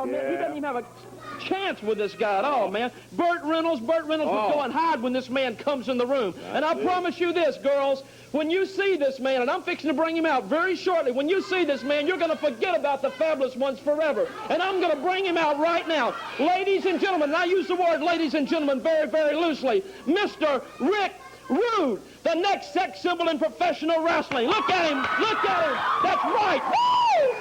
Oh, man, he doesn't even have a chance with this guy at all, man. Burt Reynolds would go and hide when this man comes in the room. And I promise you this, girls, when you see this man, and I'm fixing to bring him out very shortly, when you see this man, you're going to forget about the fabulous ones forever. And I'm going to bring him out right now. Ladies and gentlemen, and I use the word ladies and gentlemen very, very loosely, Mr. Rick Rude, the next sex symbol in professional wrestling. Look at him. Look at him. That's right. Woo!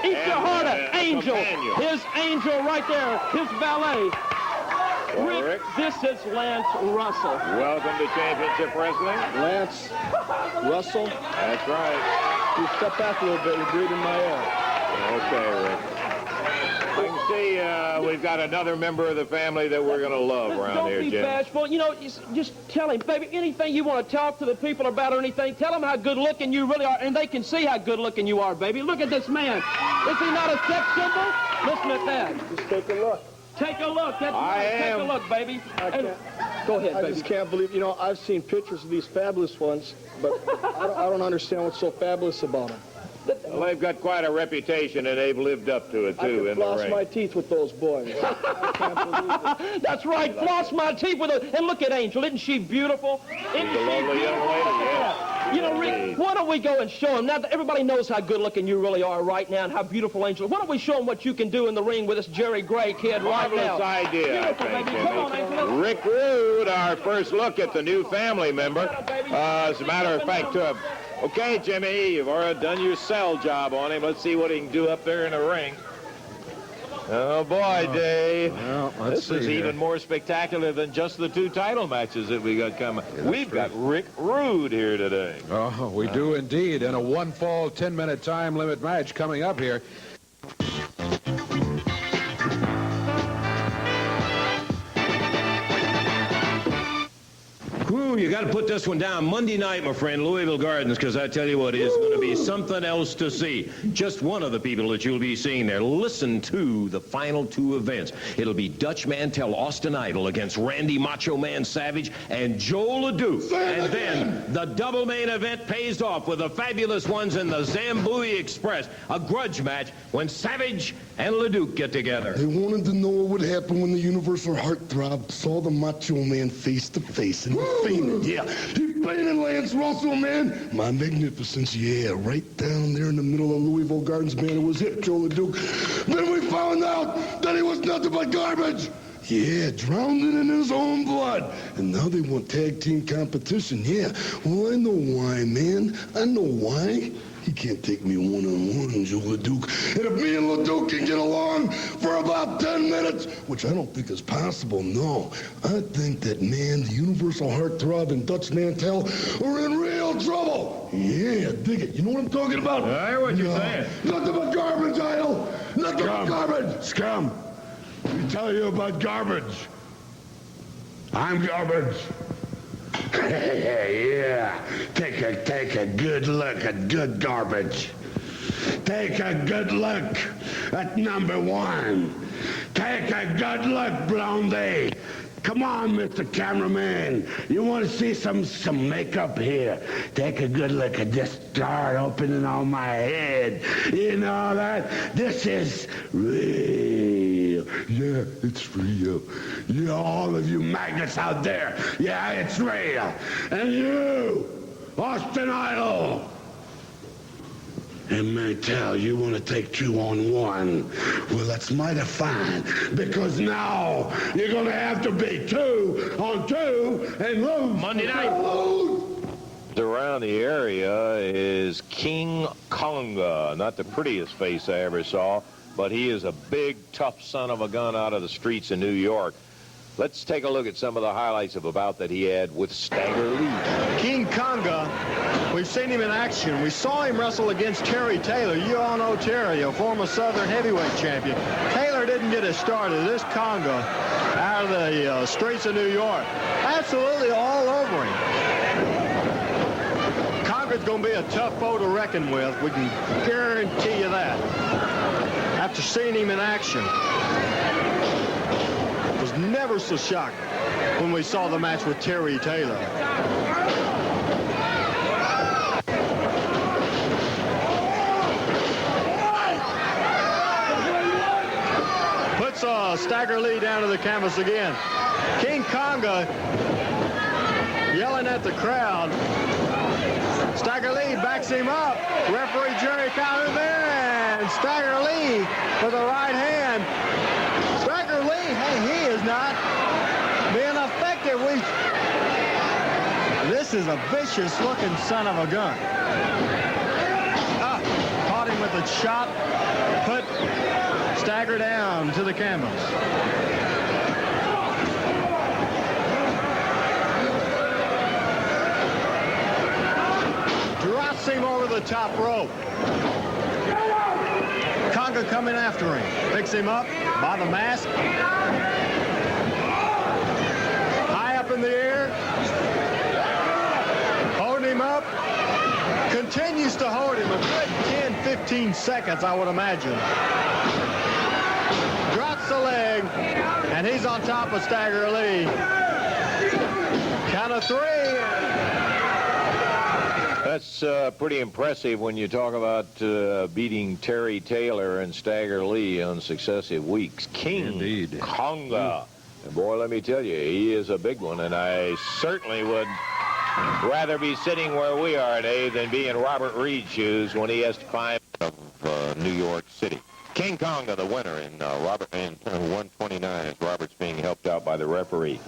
Eat your heart out. Angel. His angel right there. His valet. Rick, this is Lance Russell. Welcome to Championship Wrestling. Lance Russell. That's right. You step back a little bit. You're breathing my air. Okay, Rick. I can see we've got another member of the family that we're going to love around here, Jim. Don't be bashful. You know, just tell him, baby, anything you want to talk to the people about or anything, tell them how good-looking you really are, and they can see how good-looking you are, baby. Look at this man. Is he not a sex symbol? Listen at that. Just take a look. Take a look. That's right. Take a look, baby. Go ahead, baby. I just can't believe, you know, I've seen pictures of these fabulous ones, but I don't understand what's so fabulous about them. Well, they've got quite a reputation, and they've lived up to it, too, in the ring. I could floss my teeth with those boys. I can't believe it. That's right, floss my teeth with it. And look at Angel. Isn't she beautiful? She's a lovely young lady, yeah. You know, Rick, why don't we go and show them? Now that everybody knows how good-looking you really are right now and how beautiful Angel is. Why don't we show them what you can do in the ring with this Jerry Gray kid right now? Marvelous idea, I think, baby. Come on, Angel. Rick Rude, our first look at the new family member. As a matter of fact, okay, Jimmy, you've already done your sell job on him. Let's see what he can do up there in the ring. Oh, boy, Dave. Well, this is even more spectacular than just the 2 title matches that we got coming. We've got Rick Rude here today. Oh, we do indeed. And a one-fall, 10-minute time limit match coming up here. Whew, you got to put this one down. Monday night, my friend, Louisville Gardens, because I tell you what, it's going to be something else to see. Just one of the people that you'll be seeing there. Listen to the final 2 events. It'll be Dutch Mantel Austin Idol against Randy Macho Man Savage and Joe LeDuc. And then the double main event pays off with the fabulous ones in the Zambui Express, a grudge match when Savage and LeDuc get together. They wanted to know what would happen when the Universal Heartthrob saw the Macho Man face to face and fainted. Yeah, he fainted, Lance Russell, man. My magnificence, yeah, right down there in the middle of Louisville Gardens, man. It was hit, Joe LeDuc. Then we found out that he was nothing but garbage. Yeah, drowned it in his own blood. And now they want tag team competition. Yeah, well, I know why, man. I know why. He can't take me one-on-one, Joe LeDuc. And if me and LeDuc can get along for about 10 minutes, which I don't think is possible, no. I think that, man, the Universal Heartthrob and Dutch Mantel are in real trouble. Yeah, dig it. You know what I'm talking about? I hear what you're saying. Nothing but garbage, Idol. Nothing but garbage. Scum. Let me tell you about garbage. I'm garbage. Yeah, take a good look at good garbage. Take a good look at number 1. Take a good look, Blondie. Come on, Mr. Cameraman. You want to see some makeup here? Take a good look at this star opening on my head. You know that? This is real. Yeah, it's real. Yeah, all of you maggots out there. Yeah, it's real. And you, Austin Idol. And Mantel, you want to take 2-on-1. Well, that's mighty fine, because now you're going to have to be 2-on-2 and lose. Monday night. Around the area is King Konga. Not the prettiest face I ever saw, but he is a big, tough son of a gun out of the streets of New York. Let's take a look at some of the highlights of a bout that he had with Stagger Lee. King Konga, we've seen him in action. We saw him wrestle against Terry Taylor. You all know Terry, a former Southern heavyweight champion. Taylor didn't get it started. This Konga, out of the streets of New York, absolutely all over him. Konga's going to be a tough foe to reckon with. We can guarantee you that. After seeing him in action, was never so shocked when we saw the match with Terry Taylor. Stagger Lee down to the canvas again. King Conga yelling at the crowd. Stagger Lee backs him up. Referee Jerry counters in, and Stagger Lee with a right hand. Stagger Lee, hey, he is not being effective. This is a vicious-looking son of a gun. Caught him with a shot, put Stagger down to the canvas. Drops him over the top rope. Conga coming after him. Picks him up by the mask. High up in the air. Holding him up. Continues to hold him a good 10, 15 seconds, I would imagine. Drops the leg, and he's on top of Stagger Lee. Count of 3. That's pretty impressive when you talk about beating Terry Taylor and Stagger Lee on successive weeks. King Conga. And boy, let me tell you, he is a big one, and I certainly would rather be sitting where we are, Dave, than be in Robert Reed's shoes when he has to climb of New York City. King Conga, the winner in 129, as Robert's being helped out by the referee.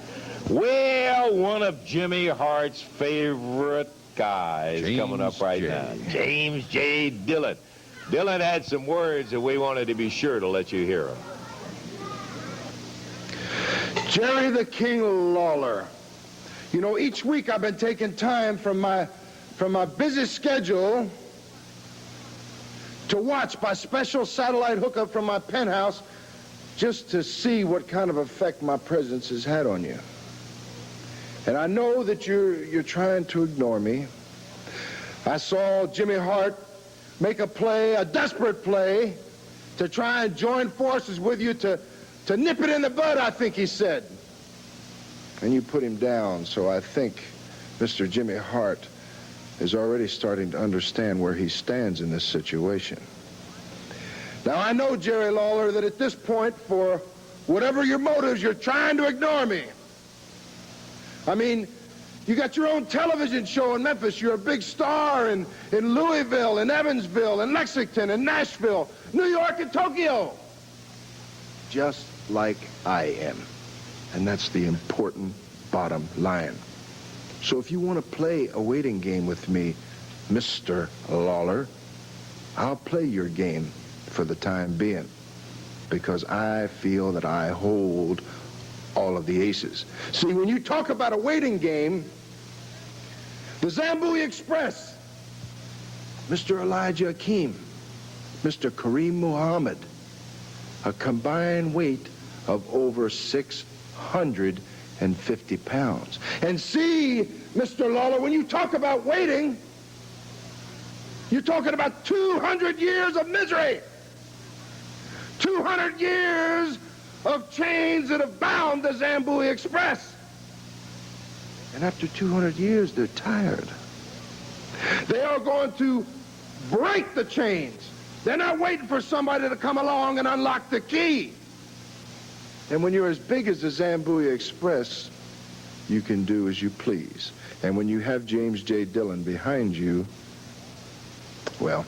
Well, one of Jimmy Hart's favorite guys coming up right now. James J. Dillon. Dillon had some words that we wanted to be sure to let you hear them. Jerry the King Lawler. You know, each week I've been taking time from my busy schedule to watch by special satellite hookup from my penthouse just to see what kind of effect my presence has had on you. And I know that you're trying to ignore me. I saw Jimmy Hart make a play, a desperate play, to try and join forces with you to nip it in the bud, I think he said. And you put him down, so I think Mr. Jimmy Hart is already starting to understand where he stands in this situation. Now, I know, Jerry Lawler, that at this point, for whatever your motives, you're trying to ignore me. I mean, you got your own television show in Memphis. You're a big star in Louisville, in Evansville, in Lexington, in Nashville, New York, and Tokyo. Just like I am. And that's the important bottom line. So if you want to play a waiting game with me, Mr. Lawler, I'll play your game for the time being, because I feel that I hold all of the aces. See, when you talk about a waiting game, the Zambui Express, Mr. Elijah Akeem, Mr. Kareem Muhammad, a combined weight of over 650 pounds. And see, Mr. Lawler, when you talk about waiting, you're talking about 200 years of misery. 200 years of chains that have bound the Zambui Express. And after 200 years, they're tired. They are going to break the chains. They're not waiting for somebody to come along and unlock the key. And when you're as big as the Zambui Express, you can do as you please. And when you have James J. Dillon behind you, well,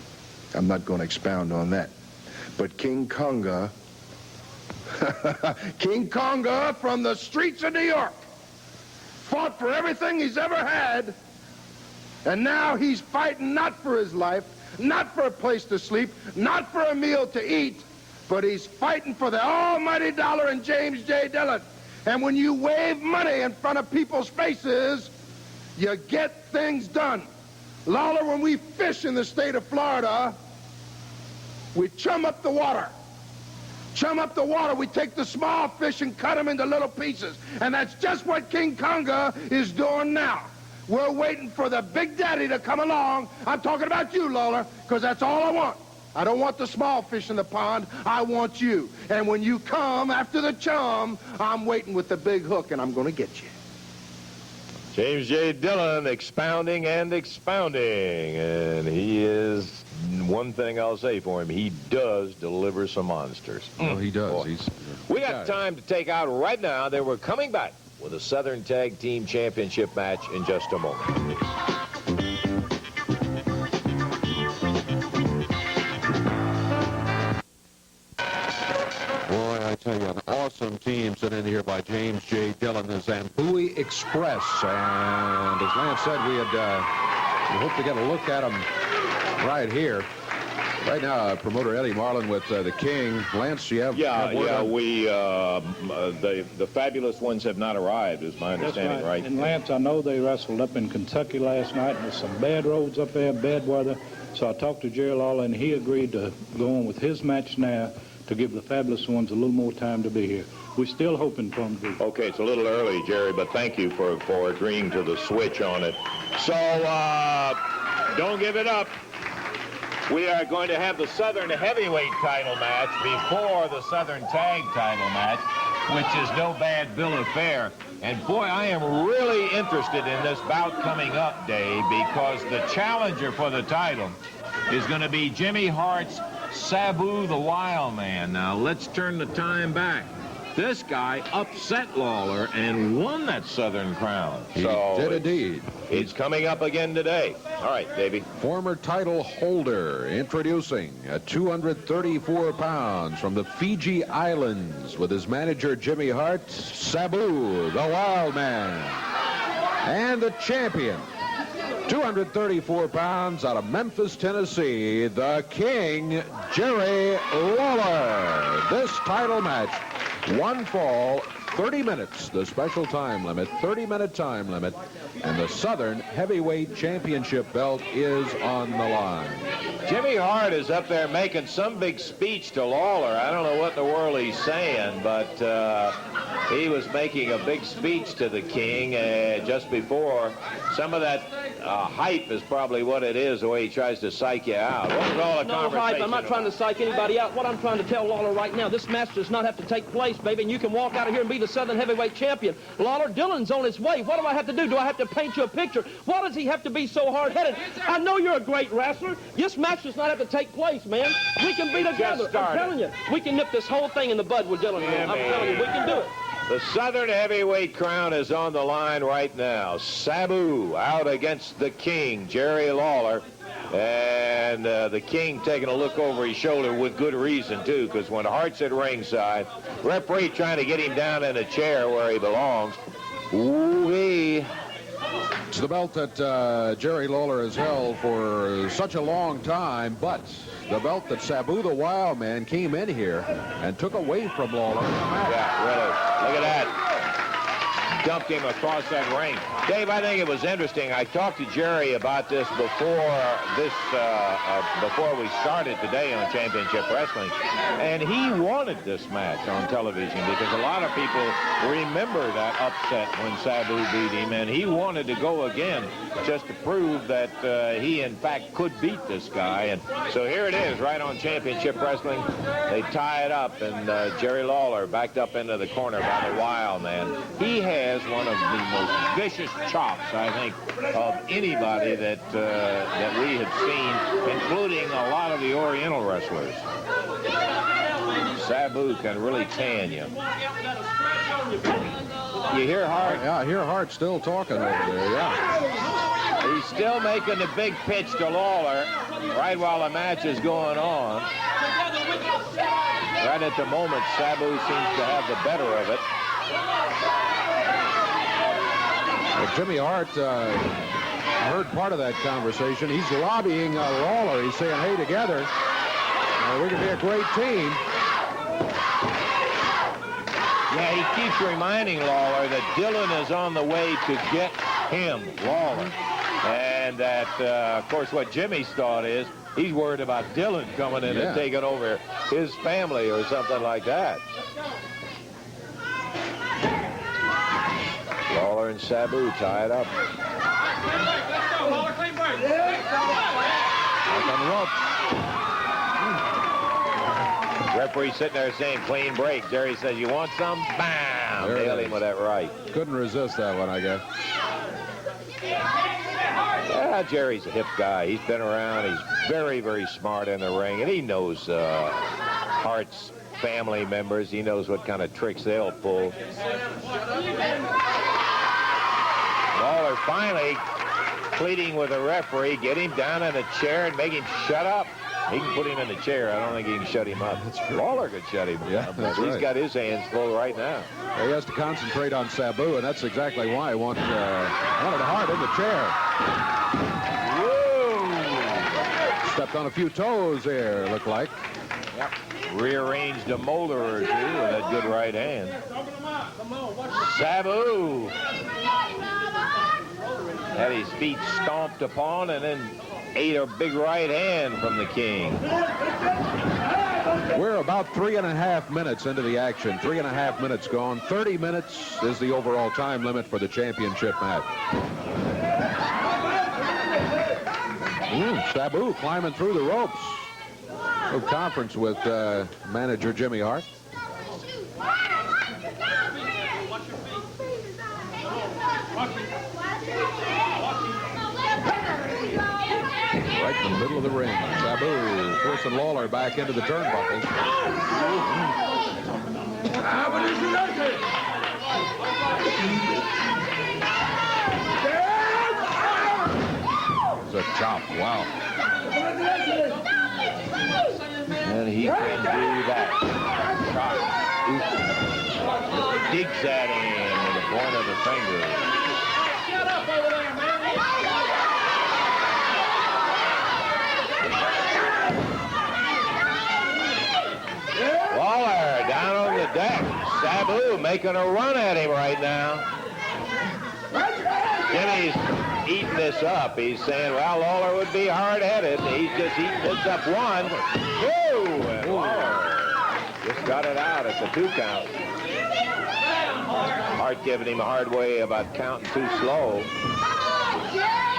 I'm not going to expound on that. But King Conga, King Conga from the streets of New York, fought for everything he's ever had, and now he's fighting not for his life, not for a place to sleep, not for a meal to eat, but he's fighting for the almighty dollar in James J. Dillon. And when you wave money in front of people's faces, you get things done. Lawler, when we fish in the state of Florida, we chum up the water. Chum up the water. We take the small fish and cut them into little pieces. And that's just what King Conga is doing now. We're waiting for the big daddy to come along. I'm talking about you, Lawler, because that's all I want. I don't want the small fish in the pond. I want you. And when you come after the chum, I'm waiting with the big hook, and I'm going to get you. James J. Dillon expounding and expounding, and he is And one thing I'll say for him, he does deliver some monsters. Oh, he does. Boy. We got time to take out right now. Then we're coming back with a Southern Tag Team Championship match in just a moment. Boy, I tell you, an awesome team sent in here by James J. Dillon, the Zambui Express. And as Lance said, we hope to get a look at them right here. Right now, promoter Eddie Marlin with the King. Lance, you have the fabulous ones have not arrived, is my understanding, That's right? And Lance, I know they wrestled up in Kentucky last night, and there's some bad roads up there, bad weather. So I talked to Jerry Lawler, and he agreed to go on with his match now to give the fabulous ones a little more time to be here. We're still hoping for them to be. Okay, it's a little early, Jerry, but thank you for agreeing to the switch on it. So, don't give it up. We are going to have the Southern Heavyweight title match before the Southern Tag title match, which is no bad bill of fare. And boy, I am really interested in this bout coming up, Dave, because the challenger for the title is going to be Jimmy Hart's Sabu the Wild Man. Now, let's turn the time back. This guy upset Lawler and won that Southern Crown. He did indeed. He's coming up again today. All right, Davey. Former title holder introducing at 234 pounds from the Fiji Islands with his manager Jimmy Hart, Sabu the Wild Man. And the champion, 234 pounds out of Memphis, Tennessee, the King, Jerry Lawler. This title match, one fall, 30 minutes, the special time limit, 30-minute time limit, and the Southern Heavyweight Championship belt is on the line. Jimmy Hart is up there making some big speech to Lawler. I don't know what in the world he's saying, but he was making a big speech to the King just before. Some of that hype is probably what it is, the way he tries to psych you out. What was all the No hype. I'm not trying to psych anybody out. What I'm trying to tell Lawler right now, this match does not have to take place, baby, and you can walk out of here and be the Southern Heavyweight Champion. Lawler, Dillon's on his way. What do I have to do? Do I have to paint you a picture? Why does he have to be so hard-headed? I know you're a great wrestler. This match does not have to take place, man. We can be together. I'm telling you, we can nip this whole thing in the bud with Dillon. Yeah, I'm telling you, we can do it. The Southern Heavyweight crown is on the line right now. Sabu out against the King, Jerry Lawler. And the King taking a look over his shoulder with good reason, too, because when Hart's at ringside, referee trying to get him down in a chair where he belongs. Ooh-wee. It's the belt that Jerry Lawler has held for such a long time, but the belt that Sabu the Wild Man came in here and took away from Lawler. Yeah, really. Look at that. Dumped him across that ring. Dave, I think it was interesting. I talked to Jerry about this before we started today on Championship Wrestling, and he wanted this match on television because a lot of people remember that upset when Sabu beat him, and he wanted to go again just to prove that he, in fact, could beat this guy. And so here it is, right on Championship Wrestling. They tie it up, and Jerry Lawler backed up into the corner by the Wild Man. He has one of the most vicious chops, I think, of anybody that we have seen, including a lot of the Oriental wrestlers. Sabu can really tan you. You hear Hart? Yeah, I hear Hart still talking over there, yeah. He's still making the big pitch to Lawler right while the match is going on. Right at the moment, Sabu seems to have the better of it. Well, Jimmy Hart heard part of that conversation. He's lobbying Lawler. He's saying, hey, together, we can be a great team. Yeah, he keeps reminding Lawler that Dillon is on the way to get him, Lawler. And that, of course, what Jimmy's thought is he's worried about Dillon coming in and taking over his family or something like that. Lawler and Sabu tied up. Referee sitting there saying clean break. Jerry says, you want some? Bam! Nailed him with that right. Couldn't resist that one, I guess. Yeah, Yeah, Jerry's a hip guy. He's been around. He's very, very smart in the ring, and he knows Hart's family members. He knows what kind of tricks they'll pull. Lawler finally pleading with the referee, get him down in a chair and make him shut up. He can put him in the chair. I don't think he can shut him up. Lawler could shut him up. But he's got his hands full right now. He has to concentrate on Sabu, and that's exactly why he wanted Hart in the chair. Whoa! Stepped on a few toes there, looked like. Yep. Rearranged a molder or two with that good right hand. Sabu had his feet stomped upon and then ate a big right hand from the King. We're about 3.5 minutes into the action. 3.5 minutes gone. 30 minutes is the overall time limit for the championship match. Sabu climbing through the ropes. A conference with manager Jimmy Hart. Right in the middle of the ring. Sabu forcing Lawler back into the turnbuckle. It's a chop. Wow. And he can do that. Chop. Digs at him with the point of the finger. Shut up over there, man. Lawler down on the deck. Sabu making a run at him right now. Jimmy's eating this up. He's saying, well, Lawler would be hard-headed. He's just eating this up one. Woo! And Lawler just got it out at the 2 count. Hart giving him a hard way about counting too slow.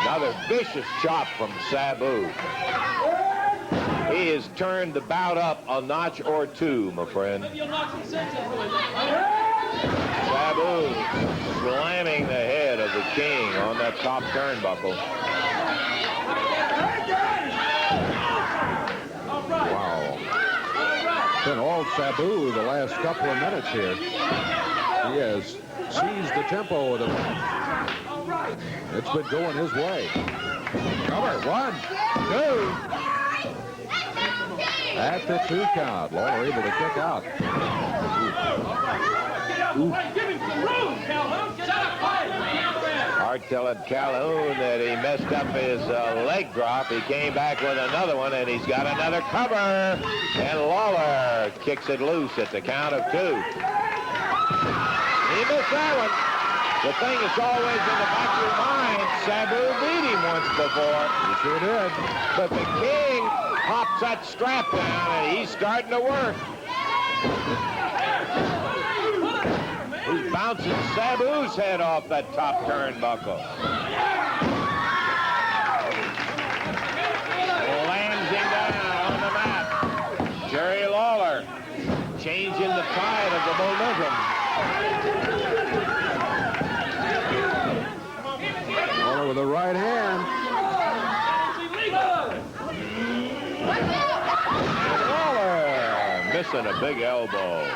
Another vicious chop from Sabu. He has turned the bout up a notch or two, my friend. Sabu slamming the head of the King on that top turnbuckle. Wow. Been all Sabu the last couple of minutes here. He has seized the tempo of the match. It's been going his way. Cover. 1, 2. At the 2 count. Lawler able to kick out. Hart telling Calhoun that he messed up his leg drop. He came back with another one, and he's got another cover. And Lawler kicks it loose at the count of 2. He missed that one. The thing is always in the back of your mind, Sabu beat him once before. He sure did. But the King pops that strap down, and he's starting to work. He's bouncing Sabu's head off that top turnbuckle. Lands him down on the mat. Jerry Lawler changing the tide of the momentum. Lawler with a right hand. Lawler missing a big elbow.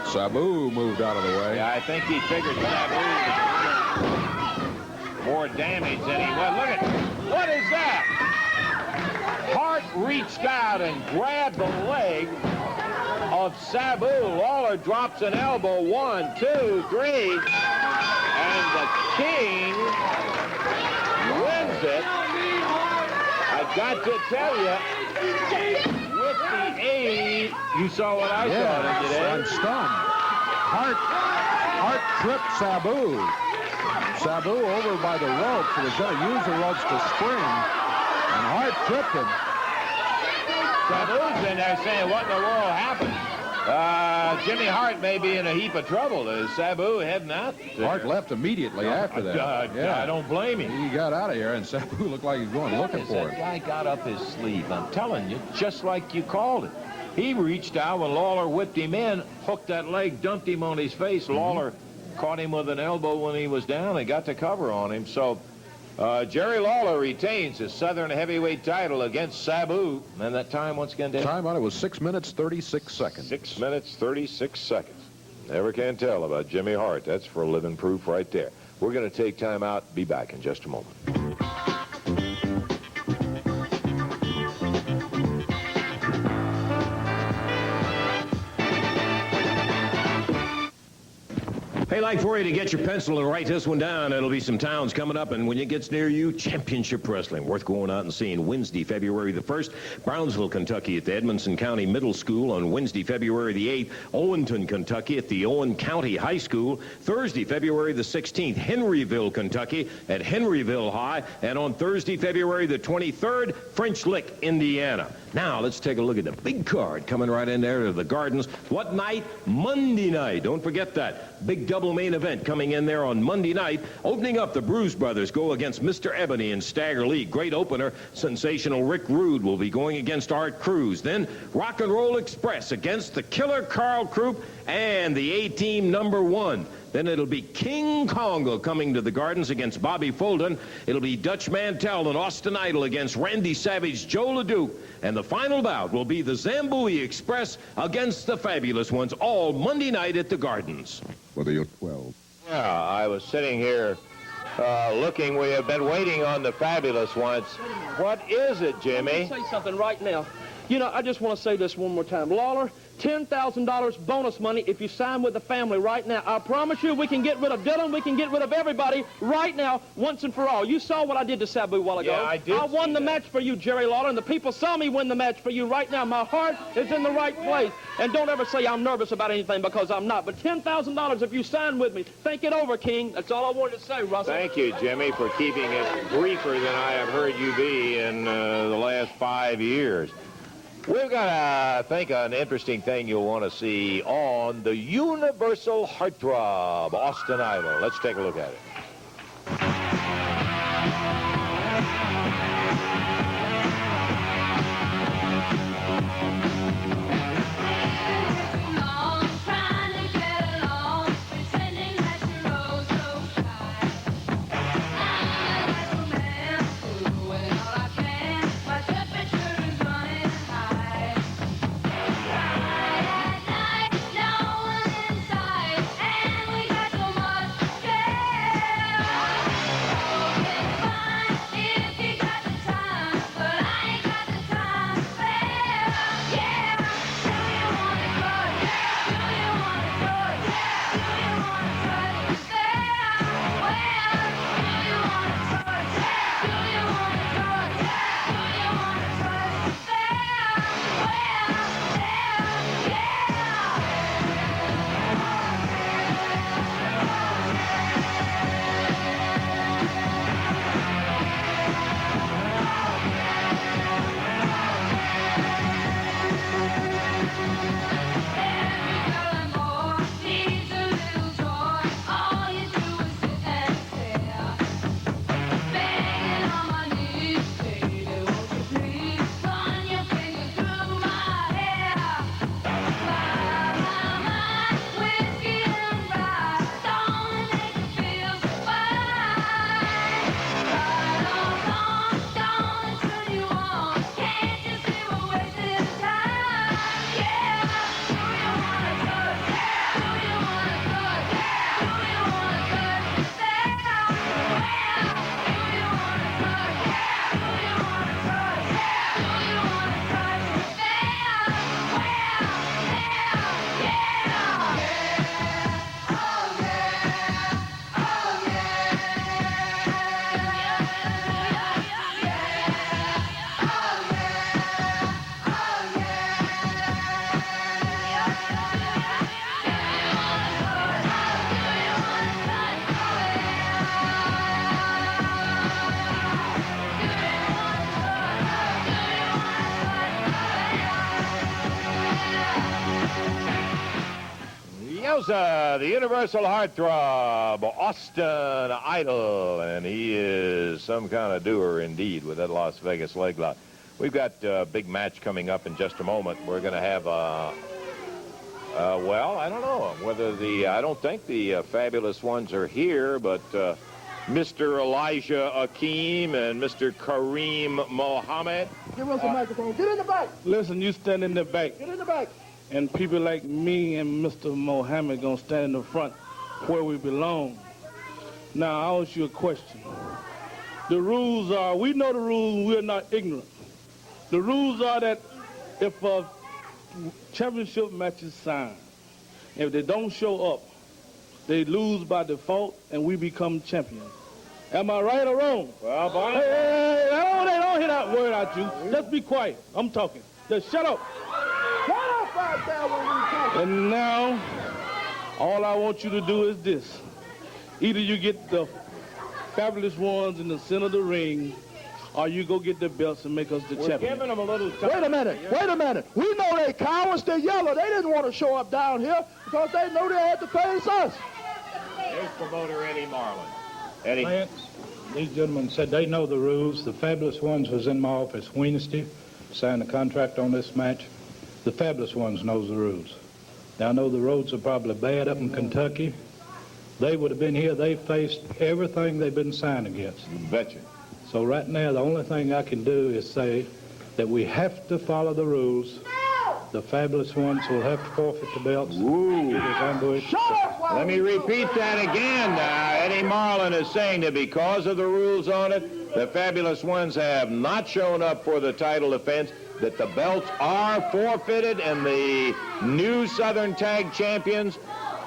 Sabu moved out of the way. Yeah, I think he figured Sabu was more damage than he was. Look at, what is that? Hart reached out and grabbed the leg of Sabu. Lawler drops an elbow. 1, 2, 3. And the King wins it. I got to tell you, with the aid, you saw what I saw today. I'm stunned. Hart tripped Sabu. Sabu over by the ropes. He was going to use the ropes to spring. And Hart tripped him. Sabu's in there saying, what in the world happened? Jimmy Hart may be in a heap of trouble. Is Sabu heading out? Hart left immediately after that. I don't blame him. He got out of here, and Sabu looked like he was going looking for That him. guy got up his sleeve. I'm telling you, just like you called it. He reached out when Lawler whipped him in, hooked that leg, dumped him on his face. Lawler caught him with an elbow when he was down and got the cover on him. So Jerry Lawler retains his Southern heavyweight title against Sabu. And that time, once again, Dave? Time on it was 6 minutes, 36 seconds. 6 minutes, 36 seconds. Never can tell about Jimmy Hart. That's for living proof right there. We're going to take time out. Be back in just a moment. Hey, like for you to get your pencil and write this one down. It'll be some towns coming up, and when it gets near you, championship wrestling. Worth going out and seeing. Wednesday, February the 1st, Brownsville, Kentucky at the Edmondson County Middle School. On Wednesday, February the 8th, Owenton, Kentucky at the Owen County High School. Thursday, February the 16th, Henryville, Kentucky at Henryville High. And on Thursday, February the 23rd, French Lick, Indiana. Now, let's take a look at the big card coming right in there to the Gardens. What night? Monday night. Don't forget that. Big double main event coming in there on Monday night. Opening up, the Bruise Brothers go against Mr. Ebony and Stagger Lee. Great opener. Sensational Rick Rude will be going against Art Cruz. Then Rock and Roll Express against the Killer Carl Croup and the A-Team #1. Then it'll be King Congo coming to the Gardens against Bobby Fulton. It'll be Dutch Mantell and Austin Idol against Randy Savage, Joe LeDuc. And the final bout will be the Zambui Express against the Fabulous Ones, all Monday night at the Gardens. Whether you're 12. Yeah, I was sitting here looking. We have been waiting on the Fabulous Ones. What is it, Jimmy? Say something right now. You know, I just want to say this one more time. Lawler, $10,000 bonus money if you sign with the family right now. I promise you we can get rid of Dillon. We can get rid of everybody right now, once and for all. You saw what I did to Sabu a while ago. Yeah, I did. I won the that. match for you, Jerry Lawler, and the people saw me win the match for you right now. My heart is in the right place. And don't ever say I'm nervous about anything, because I'm not. But $10,000 if you sign with me. Think it over, King. That's all I wanted to say, Russell. Thank you, Jimmy, for keeping it briefer than I have heard you be in the last 5 years. We've got, I think, an interesting thing you'll want to see on the Universal Heartthrob, Austin Idol. Let's take a look at it. The Universal Heartthrob, Austin Idol, and he is some kind of doer indeed with that Las Vegas leg lock. We've got a big match coming up in just a moment. We're going to have, well, I don't know whether I don't think the Fabulous Ones are here, but Mr. Elijah Akeem and Mr. Kareem Mohammed. Give us the microphone. Get in the back. Listen, you stand in the back. Get in the back. And people like me and Mr. Mohammed gonna stand in the front where we belong. Now, I'll ask you a question. The rules are, we know the rules, we're not ignorant. The rules are that if a championship match is signed, if they don't show up, they lose by default and we become champions. Am I right or wrong? Well, boy. Hey, don't hear that word out you. Just be quiet. I'm talking. Just shut up. Shut up out there when we talk. And now, all I want you to do is this. Either you get the fabulous ones in the center of the ring, or you go get the belts and make us the champion. Giving them a little time. Wait a minute. We know they cowards, they're yellow. They didn't want to show up down here because they knew they had to face us. Here's promoter Eddie Marlin. Eddie. Lance, these gentlemen said they know the rules. The fabulous ones was in my office Wednesday, signed a contract on this match. The fabulous ones knows the rules. Now, I know the roads are probably bad up in Kentucky. They would have been here. They faced everything they've been signed against. You betcha. So right now, the only thing I can do is say that we have to follow the rules. The fabulous ones will have to forfeit the belts. Ooh. Let me repeat that again. Eddie Marlin is saying that because of the rules on it, the fabulous ones have not shown up for the title defense, that the belts are forfeited, and the new Southern Tag Champions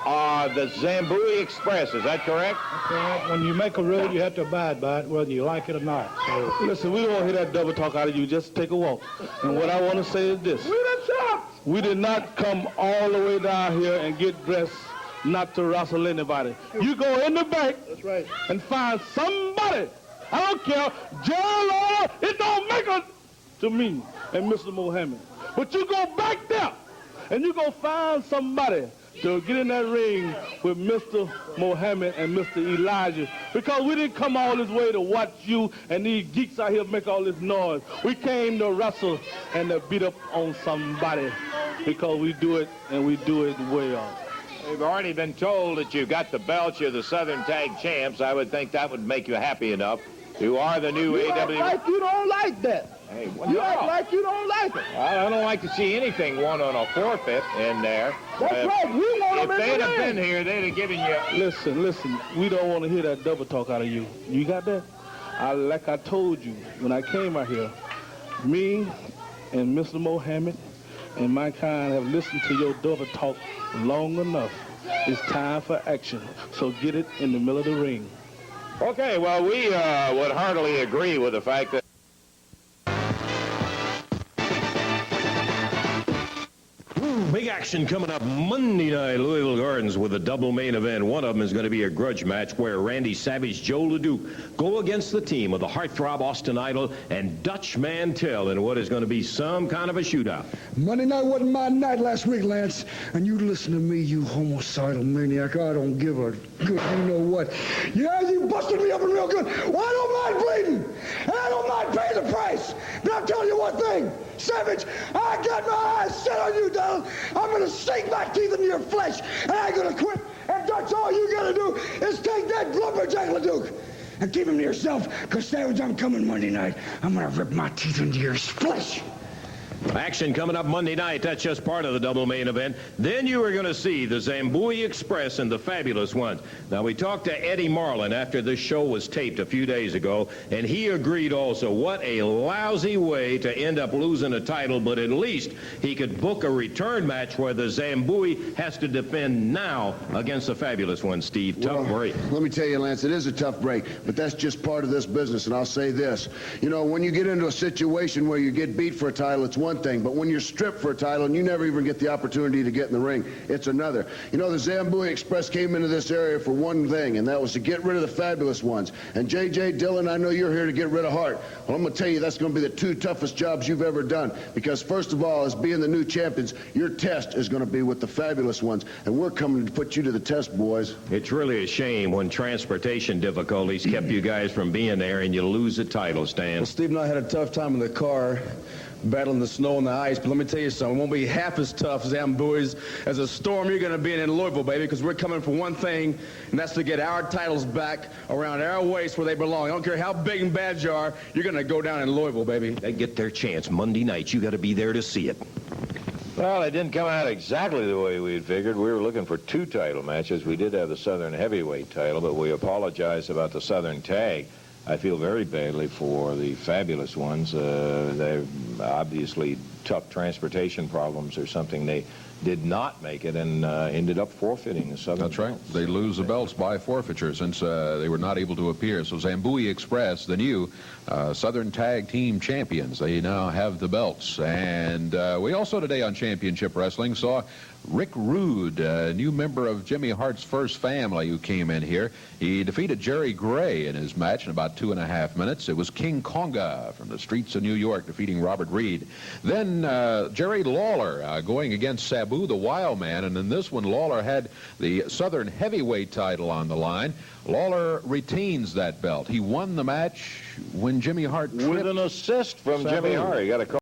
are the Zambui Express. Is that correct? When you make a rule, you have to abide by it, whether you like it or not. So, listen, we don't want to hear that double talk out of you. Just take a walk. And what I want to say is this. We did not come all the way down here and get dressed not to wrestle anybody. You go in the back and find somebody. I don't care, jail or it don't make it to me and Mr. Mohammed. But you go back there and you go find somebody to get in that ring with Mr. Mohammed and Mr. Elijah, because we didn't come all this way to watch you and these geeks out here make all this noise. We came to wrestle and to beat up on somebody, because we do it and we do it well. We've already been told that you got the belts. You're the Southern Tag Champs. I would think that would make you happy enough. You are the new You AW. act like you don't like that. Hey, You act like you don't like it. I don't like to see anything won on a forfeit in there. That's right. We want If them in they'd the have ring. been here, they'd have given you... Listen, we don't want to hear that double talk out of you. You got that? Like I told you when I came out here, me and Mr. Mohammed and my kind have listened to your double talk long enough. It's time for action. So get it in the middle of the ring. Okay, well, we would heartily agree with the fact that Big action coming up Monday night, Louisville Gardens, with a double main event. One of them is going to be a grudge match where Randy Savage, Joe LeDuc go against the team of the heartthrob Austin Idol and Dutch Mantell in what is going to be some kind of a shootout. Monday night wasn't my night last week, Lance. And you listen to me, you homicidal maniac. I don't give a good you know what. Yeah, you busted me up real good. Well, I don't mind bleeding. And I don't mind paying the price. But I'll tell you one thing. Savage, I got my eyes set on you, Donald. I'm going to sink my teeth into your flesh. And I ain't going to quit. And Dutch, all you got to do is take that lumberjack LeDuc and keep him to yourself. Because, Savage, I'm coming Monday night. I'm going to rip my teeth into your flesh. Action coming up Monday night. That's just part of the double main event. Then you are going to see the Zambui Express and the Fabulous Ones. Now, we talked to Eddie Marlin after this show was taped a few days ago, and he agreed also. What a lousy way to end up losing a title, but at least he could book a return match where the Zambui has to defend now against the Fabulous Ones, Steve. Tough break. Let me tell you, Lance, it is a tough break, but that's just part of this business, and I'll say this. You know, when you get into a situation where you get beat for a title, it's one thing, but when you're stripped for a title and you never even get the opportunity to get in the ring, it's another. You know, the Zambui Express came into this area for one thing, and that was to get rid of the Fabulous Ones. And J.J. Dillon, I know you're here to get rid of Hart. Well, I'm going to tell you, that's going to be the two toughest jobs you've ever done, because first of all, as being the new champions, your test is going to be with the Fabulous Ones, and we're coming to put you to the test, boys. It's really a shame when transportation difficulties kept you guys from being there and you lose the title, Stan. Well, Steve and I had a tough time in the car. battling the snow and the ice. But let me tell you something, it won't be half as tough, Zam boys, as a storm you're going to be in Louisville, baby, because we're coming for one thing, and that's to get our titles back around our waist where they belong. I don't care how big and bad you are, you're going to go down in Louisville, baby. They get their chance Monday night. You got to be there to see it. Well, it didn't come out exactly the way we had figured. We were looking for 2 title matches. We did have the Southern Heavyweight title, but we apologize about the Southern Tag. I feel very badly for the Fabulous ones. They're obviously tough transportation problems or something. They did not make it and ended up forfeiting the Southern. That's right. They lose the belts by forfeiture since they were not able to appear. So Zambui Express, the new Southern Tag Team Champions, they now have the belts. And we also today on Championship Wrestling saw Rick Rude, a new member of Jimmy Hart's first family who came in here. He defeated Jerry Gray in his match in about 2.5 minutes. It was King Konga from the streets of New York defeating Robert Reed. Then Jerry Lawler going against Sabu, the Wild Man. And in this one, Lawler had the Southern Heavyweight title on the line. Lawler retains that belt. He won the match when Jimmy Hart tripped with an assist from Jimmy Hart. He got a call.